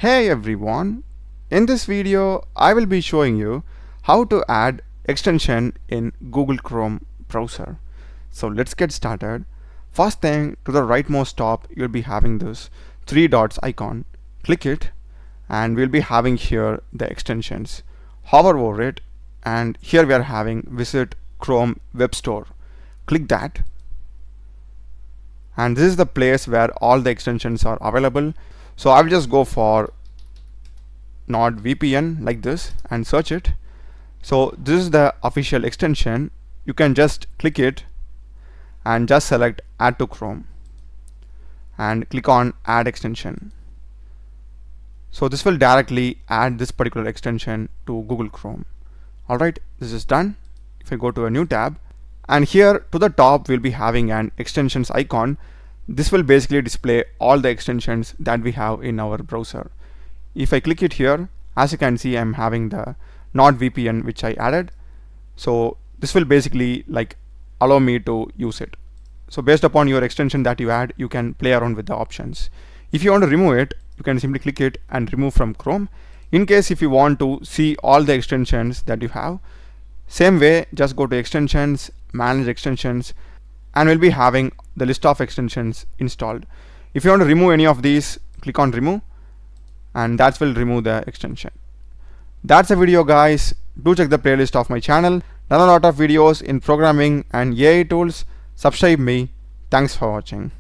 Hey everyone, in this video I will be showing you how to add extension in Google Chrome browser. So let's get started. First thing, to the rightmost top you'll be having this three dots icon. Click it and we'll be having here the extensions. Hover over it and here we are having visit Chrome Web Store. Click that and this is the place where all the extensions are available. So I will just go for NordVPN like this and search it. So this is the official extension. You can just click it and just select add to Chrome and click on add extension. So this will directly add this particular extension to Google Chrome. Alright, this is done. If I go to a new tab and here to the top we'll be having an extensions icon. This will basically display all the extensions that we have in our browser. If I click it here, as you can see, I'm having the NordVPN which I added. So this will basically like allow me to use it. So based upon your extension that you add, you can play around with the options. If you want to remove it, you can simply click it and remove from Chrome. In case if you want to see all the extensions that you have, same way, just go to extensions, manage extensions, and we'll be having the list of extensions installed. If you want to remove any of these, click on remove and that will remove the extension. That's the video guys. Do check the playlist of my channel. Done a lot of videos in programming and AI tools. Subscribe me. Thanks for watching.